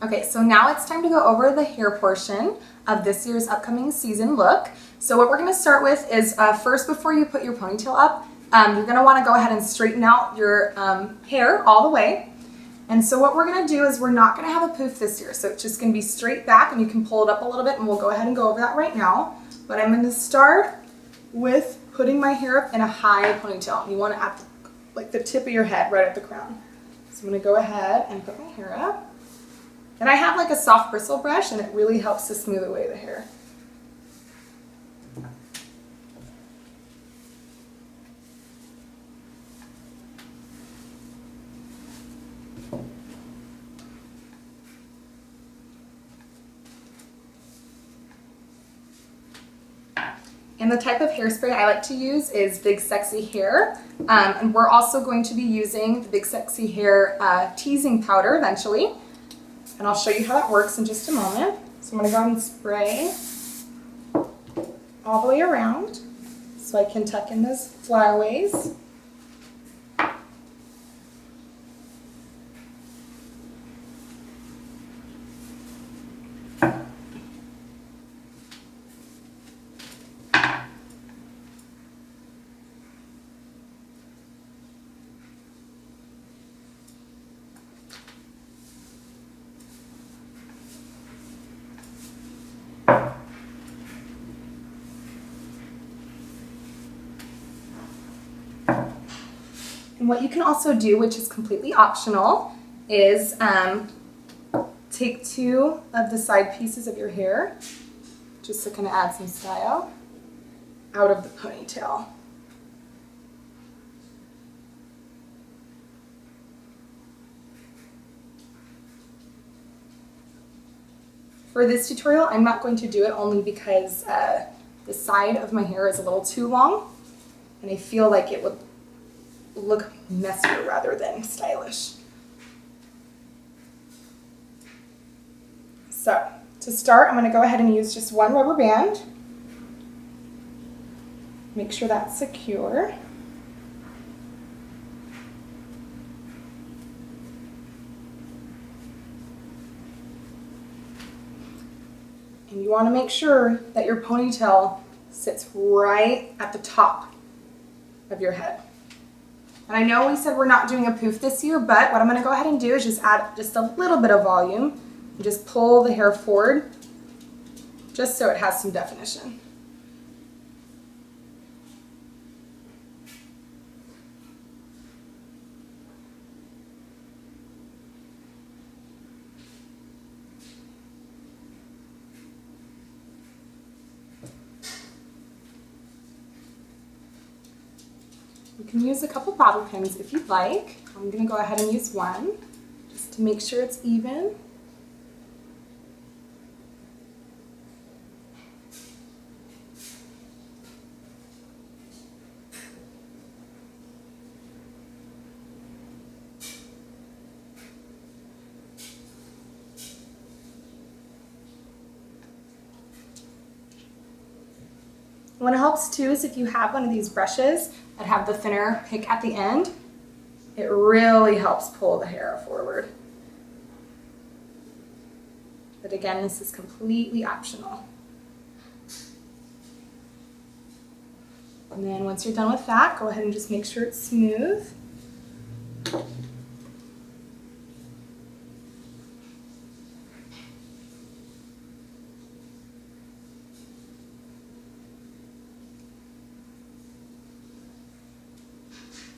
Okay, so now it's time to go over the hair portion of this year's upcoming season look. So what we're gonna start with is first, before you put your ponytail up, you're gonna wanna go ahead and straighten out your hair all the way. And so what we're gonna do is we're not gonna have a poof this year. So it's just gonna be straight back, and you can pull it up a little bit, and we'll go ahead and go over that right now. But I'm gonna start with putting my hair up in a high ponytail. You want it at the tip of your head, right at the crown. So I'm gonna go ahead and put my hair up. And I have like a soft bristle brush, and it really helps to smooth away the hair. And the type of hairspray I like to use is Big Sexy Hair. And we're also going to be using the Big Sexy Hair teasing powder eventually. And I'll show you how that works in just a moment. So I'm going to go ahead and spray all the way around so I can tuck in those flyaways. And what you can also do, which is completely optional, is take two of the side pieces of your hair, just to kind of add some style, out of the ponytail. For this tutorial, I'm not going to do it only because the side of my hair is a little too long, and I feel like it would look messier rather than stylish. So to start, I'm going to go ahead and use just one rubber band. Make sure that's secure. And you want to make sure that your ponytail sits right at the top of your head. And I know we said we're not doing a poof this year, but what I'm going to go ahead and do is just add just a little bit of volume and just pull the hair forward just so it has some definition. You can use a couple bobby pins if you'd like. I'm going to go ahead and use one just to make sure it's even. What helps too is if you have one of these brushes that have the thinner pick at the end, it really helps pull the hair forward. But again, this is completely optional. And then once you're done with that, go ahead and just make sure it's smooth.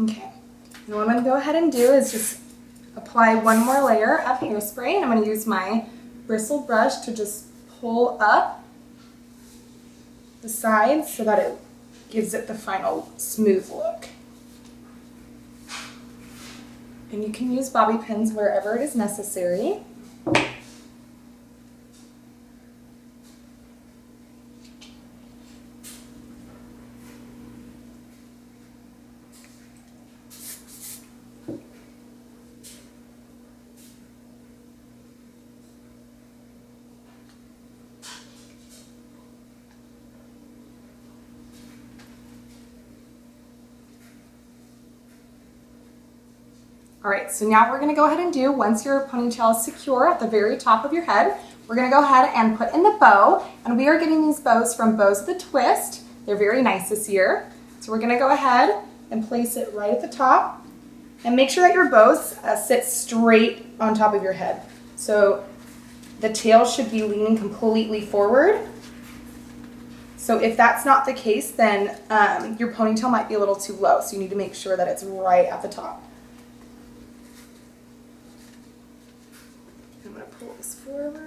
Okay, and what I'm going to go ahead and do is just apply one more layer of hairspray, and I'm going to use my bristle brush to just pull up the sides so that it gives it the final smooth look. And you can use bobby pins wherever it is necessary. All right, so now we're gonna go ahead and do, once your ponytail is secure at the very top of your head, we're gonna go ahead and put in the bow, and we are getting these bows from Bows with a Twist. They're very nice this year. So we're gonna go ahead and place it right at the top, and make sure that your bows sit straight on top of your head. So the tail should be leaning completely forward. So if that's not the case, then your ponytail might be a little too low, so you need to make sure that it's right at the top. I'm gonna pull this forward.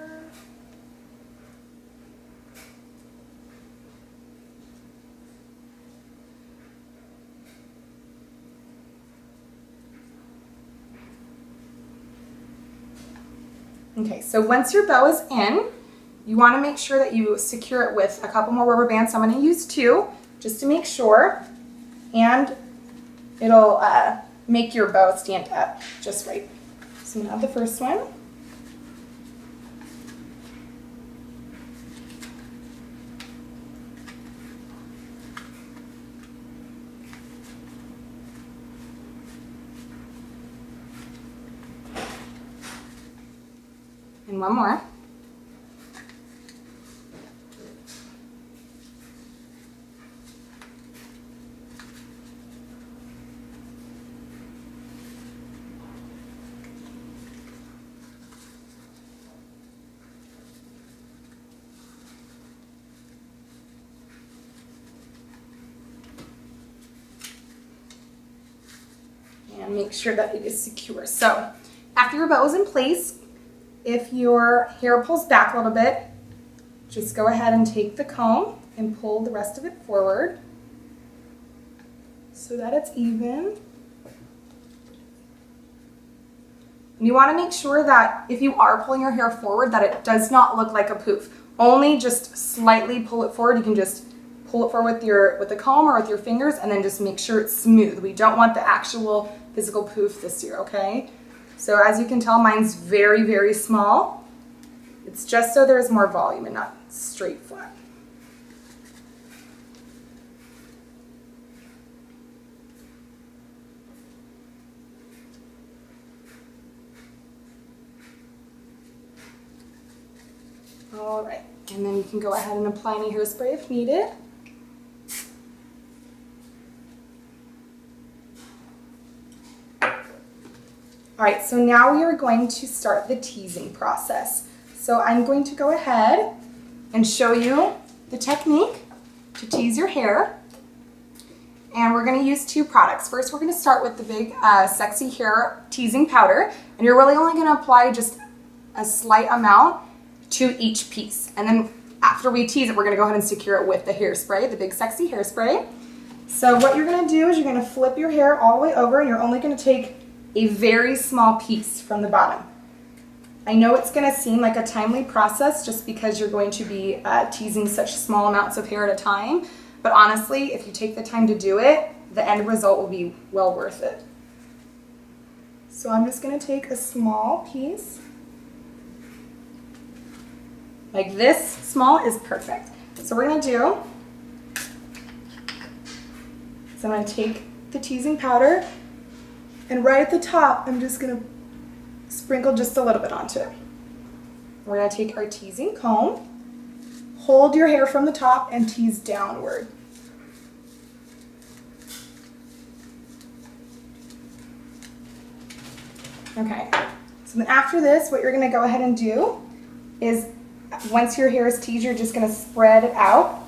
Okay, so once your bow is in, you want to make sure that you secure it with a couple more rubber bands. I'm going to use 2 just to make sure, and it'll make your bow stand up just right. So I'm going to have the first one. And one more. And make sure that it is secure. So after your bow is in place, if your hair pulls back a little bit, just go ahead and take the comb and pull the rest of it forward so that it's even. And you want to make sure that if you are pulling your hair forward, that it does not look like a poof. Only just slightly pull it forward. You can just pull it forward with the comb or with your fingers, and then just make sure it's smooth. We don't want the actual physical poof this year, okay? So as you can tell, mine's very, very small. It's just so there's more volume and not straight flat. All right, and then you can go ahead and apply any hairspray if needed. All right, so now we are going to start the teasing process. So I'm going to go ahead and show you the technique to tease your hair. And we're gonna use 2 products. First, we're gonna start with the big Sexy Hair Teasing Powder. And you're really only gonna apply just a slight amount to each piece. And then after we tease it, we're gonna go ahead and secure it with the hairspray, the Big Sexy Hairspray. So what you're gonna do is you're gonna flip your hair all the way over, and you're only gonna take a very small piece from the bottom. I know it's going to seem like a timely process just because you're going to be teasing such small amounts of hair at a time, but honestly, if you take the time to do it, the end result will be well worth it. So I'm just going to take a small piece. Like this small is perfect. So we're going to do, so I'm going to take the teasing powder, and right at the top, I'm just going to sprinkle just a little bit onto it. We're going to take our teasing comb, hold your hair from the top, and tease downward. Okay, so then after this, what you're going to go ahead and do is, once your hair is teased, you're just going to spread it out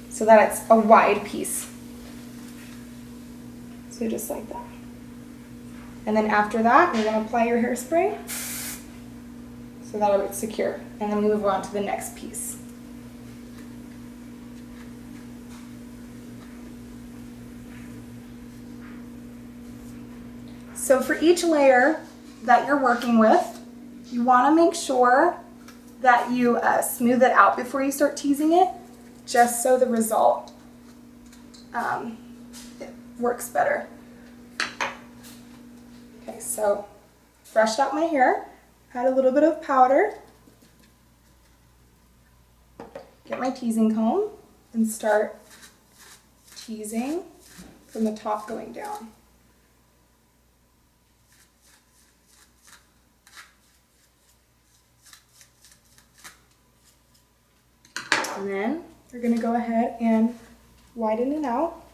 so that it's a wide piece. So just like that. And then after that, you're going to apply your hairspray so that it's secure. And then we move on to the next piece. So for each layer that you're working with, you want to make sure that you smooth it out before you start teasing it, just so the result it works better. Okay, so brushed out my hair, add a little bit of powder, get my teasing comb, and start teasing from the top going down. And then you're gonna go ahead and widen it out.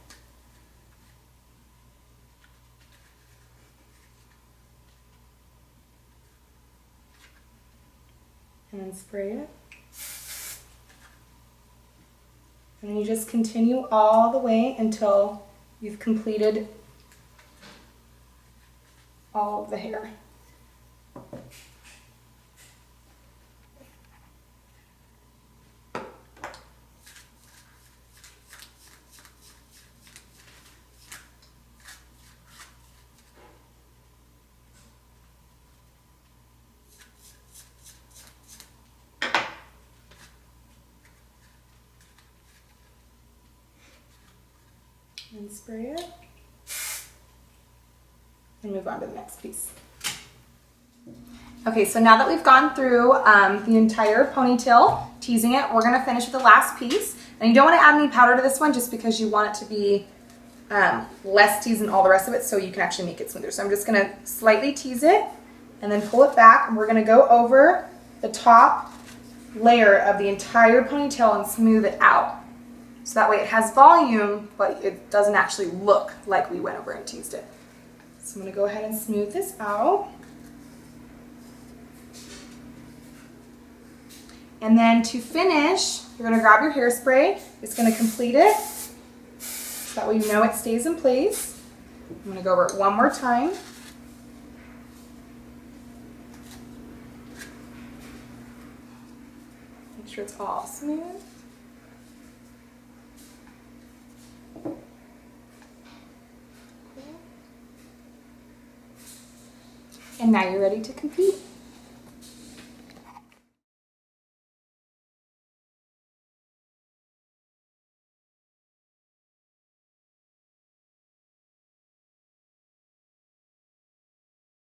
And then spray it. And then you just continue all the way until you've completed all of the hair. And spray it. And move on to the next piece. Okay, so now that we've gone through the entire ponytail, teasing it, we're gonna finish with the last piece. And you don't wanna add any powder to this one just because you want it to be less tease than all the rest of it so you can actually make it smoother. So I'm just gonna slightly tease it and then pull it back, and we're gonna go over the top layer of the entire ponytail and smooth it out. So that way it has volume, but it doesn't actually look like we went over and teased it. So I'm gonna go ahead and smooth this out. And then to finish, you're gonna grab your hairspray. It's gonna complete it. So that way you know it stays in place. I'm gonna go over it one more time. Make sure it's all smooth. And now you're ready to compete.